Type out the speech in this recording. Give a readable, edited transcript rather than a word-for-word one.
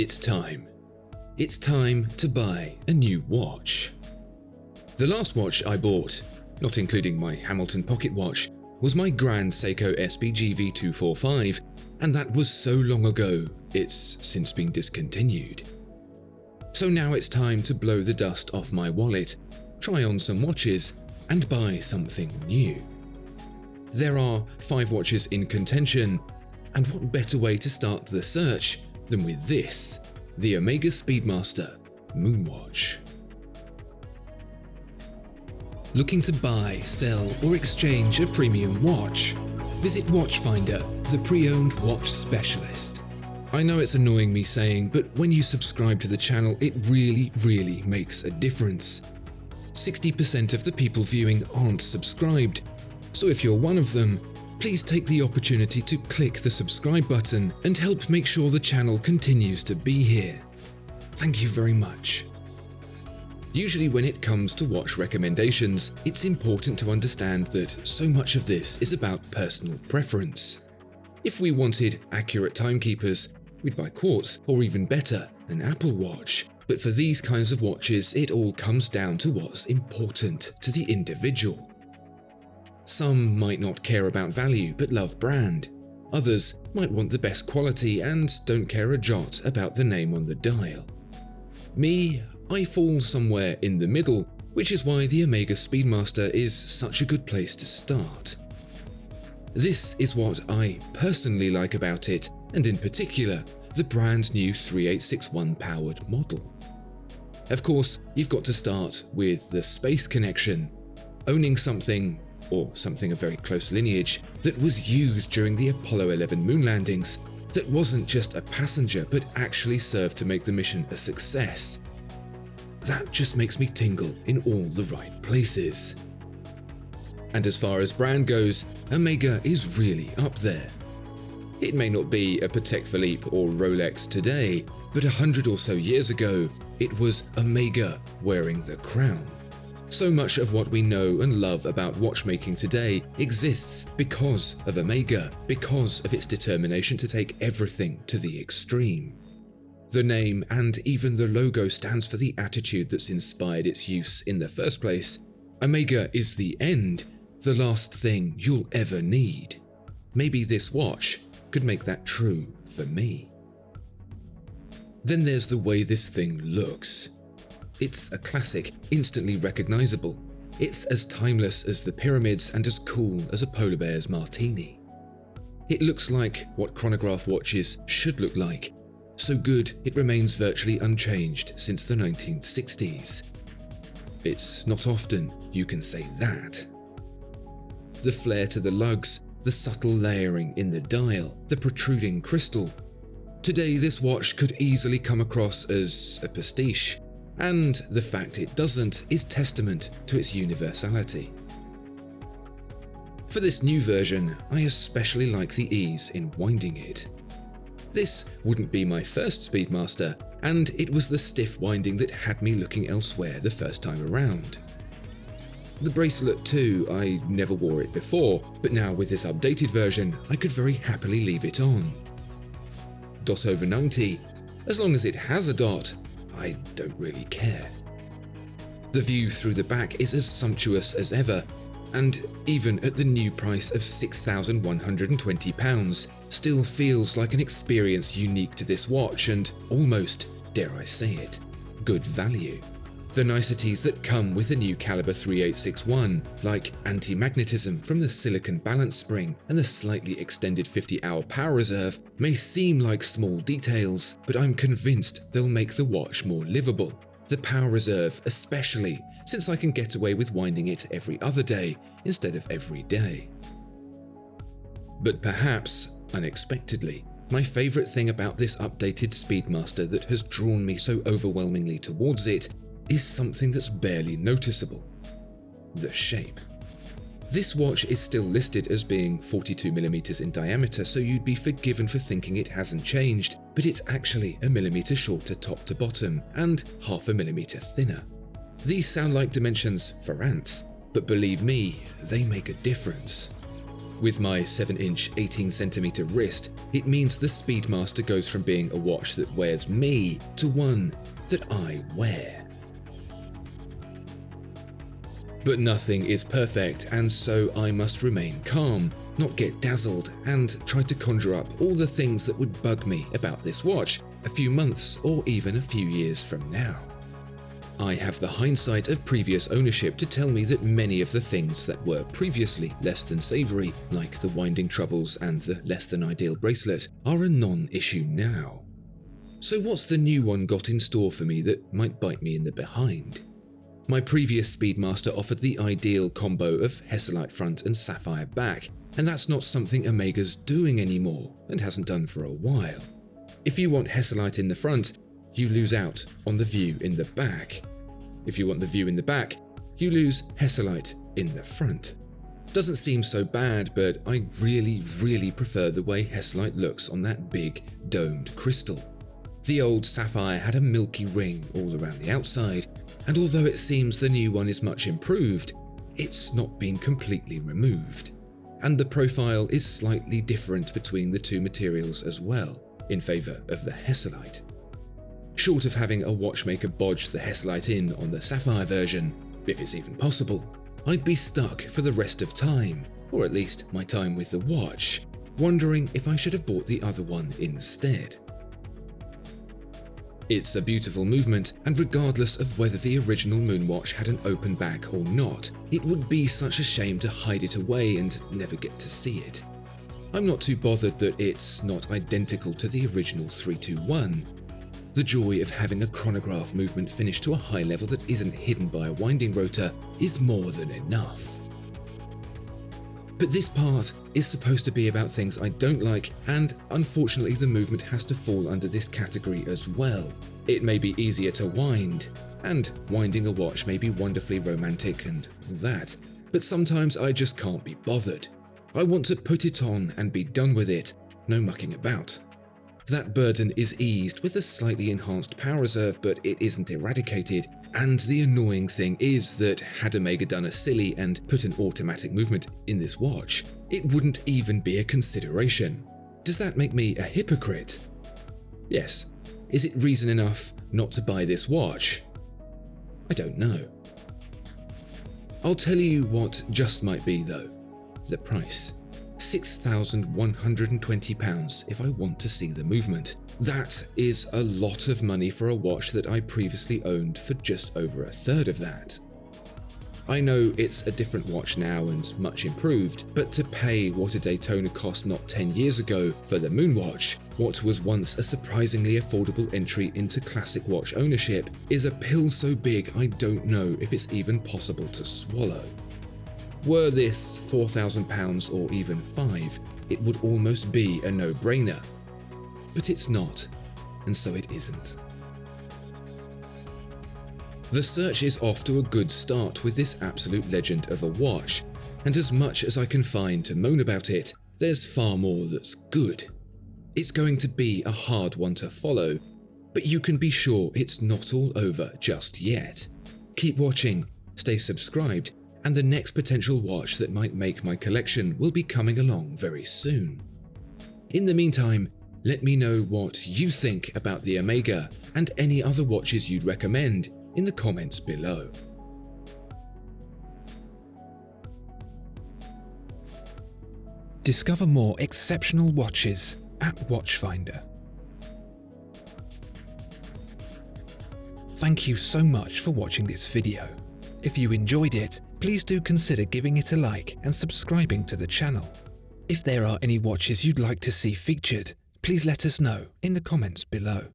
It's time. It's time to buy a new watch. The last watch I bought, not including my Hamilton pocket watch, was my Grand Seiko SBGV245, and that was so long ago, it's since been discontinued. So now it's time to blow the dust off my wallet, try on some watches, and buy something new. There are 5 watches in contention, and what better way to start the search than with this, the Omega Speedmaster Moonwatch. Looking to buy, sell, or exchange a premium watch? Visit Watchfinder, the pre-owned watch specialist. I know it's annoying me saying, but when you subscribe to the channel, it really makes a difference. 60% of the people viewing aren't subscribed, so if you're one of them, please take the opportunity to click the subscribe button and help make sure the channel continues to be here. Thank you very much. Usually when it comes to watch recommendations, it's important to understand that so much of this is about personal preference. If we wanted accurate timekeepers, we'd buy quartz, or even better, an Apple Watch. But for these kinds of watches, it all comes down to what's important to the individual. Some might not care about value but love brand. Others might want the best quality and don't care a jot about the name on the dial. Me, I fall somewhere in the middle, which is why the Omega Speedmaster is such a good place to start. This is what I personally like about it, and in particular, the brand new 3861 powered model. Of course, you've got to start with the space connection. Owning something, or something of very close lineage, that was used during the Apollo 11 moon landings, that wasn't just a passenger but actually served to make the mission a success. That just makes me tingle in all the right places. And as far as brand goes, Omega is really up there. It may not be a Patek Philippe or Rolex today, but 100 or so years ago, it was Omega wearing the crown. So much of what we know and love about watchmaking today exists because of Omega, because of its determination to take everything to the extreme. The name and even the logo stands for the attitude that's inspired its use in the first place. Omega is the end, the last thing you'll ever need. Maybe this watch could make that true for me. Then there's the way this thing looks. It's a classic, instantly recognizable. It's as timeless as the pyramids and as cool as a polar bear's martini. It looks like what chronograph watches should look like, so good it remains virtually unchanged since the 1960s. It's not often you can say that. The flare to the lugs, the subtle layering in the dial, the protruding crystal. Today this watch could easily come across as a pastiche, and the fact it doesn't is testament to its universality. For this new version, I especially like the ease in winding it. This wouldn't be my first Speedmaster, and it was the stiff winding that had me looking elsewhere the first time around. The bracelet too, I never wore it before, but now with this updated version, I could very happily leave it on. Dot over 90, as long as it has a dot, I don't really care. The view through the back is as sumptuous as ever, and even at the new price of £6,120, still feels like an experience unique to this watch and almost, dare I say it, good value. The niceties that come with the new caliber 3861, like anti-magnetism from the silicon balance spring and the slightly extended 50-hour power reserve, may seem like small details, but I'm convinced they'll make the watch more livable. The power reserve especially, since I can get away with winding it every other day instead of every day. But perhaps, unexpectedly, my favourite thing about this updated Speedmaster that has drawn me so overwhelmingly towards it is something that's barely noticeable: the shape. This watch is still listed as being 42mm in diameter, so you'd be forgiven for thinking it hasn't changed, but it's actually a millimeter shorter top to bottom and half a millimeter thinner. These sound like dimensions for ants, but believe me, they make a difference. With my 7-inch 18cm wrist, it means the Speedmaster goes from being a watch that wears me to one that I wear. But nothing is perfect, and so I must remain calm, not get dazzled, and try to conjure up all the things that would bug me about this watch a few months or even a few years from now. I have the hindsight of previous ownership to tell me that many of the things that were previously less than savoury, like the winding troubles and the less than ideal bracelet, are a non-issue now. So what's the new one got in store for me that might bite me in the behind? My previous Speedmaster offered the ideal combo of Hesselite front and sapphire back, and that's not something Omega's doing anymore and hasn't done for a while. If you want Hesselite in the front, you lose out on the view in the back. If you want the view in the back, you lose Hesselite in the front. Doesn't seem so bad, but I really prefer the way Hesselite looks on that big domed crystal. The old sapphire had a milky ring all around the outside, and although it seems the new one is much improved, it's not been completely removed. And the profile is slightly different between the two materials as well, in favour of the Hesselite. Short of having a watchmaker bodge the Hesselite in on the sapphire version, if it's even possible, I'd be stuck for the rest of time, or at least my time with the watch, wondering if I should have bought the other one instead. It's a beautiful movement, and regardless of whether the original Moonwatch had an open back or not, it would be such a shame to hide it away and never get to see it. I'm not too bothered that it's not identical to the original 321. The joy of having a chronograph movement finish to a high level that isn't hidden by a winding rotor is more than enough. But this part is supposed to be about things I don't like, and unfortunately the movement has to fall under this category as well. It may be easier to wind, and winding a watch may be wonderfully romantic and all that, but sometimes I just can't be bothered. I want to put it on and be done with it, no mucking about. That burden is eased with a slightly enhanced power reserve, but it isn't eradicated, and the annoying thing is that had Omega done a silly and put an automatic movement in this watch, it wouldn't even be a consideration. Does that make me a hypocrite? Yes. Is it reason enough not to buy this watch? I don't know. I'll tell you what just might be though. The price. £6,120 if I want to see the movement. That is a lot of money for a watch that I previously owned for just over a third of that. I know it's a different watch now and much improved, but to pay what a Daytona cost not 10 years ago for the Moonwatch, what was once a surprisingly affordable entry into classic watch ownership, is a pill so big I don't know if it's even possible to swallow. Were this £4,000 or even £5,000, it would almost be a no-brainer. But it's not, and so it isn't. The search is off to a good start with this absolute legend of a watch, and as much as I can find to moan about it, there's far more that's good. It's going to be a hard one to follow, but you can be sure it's not all over just yet. Keep watching, stay subscribed, and the next potential watch that might make my collection will be coming along very soon. In the meantime, let me know what you think about the Omega and any other watches you'd recommend in the comments below. Discover more exceptional watches at Watchfinder. Thank you so much for watching this video. If you enjoyed it, please do consider giving it a like and subscribing to the channel. If there are any watches you'd like to see featured, please let us know in the comments below.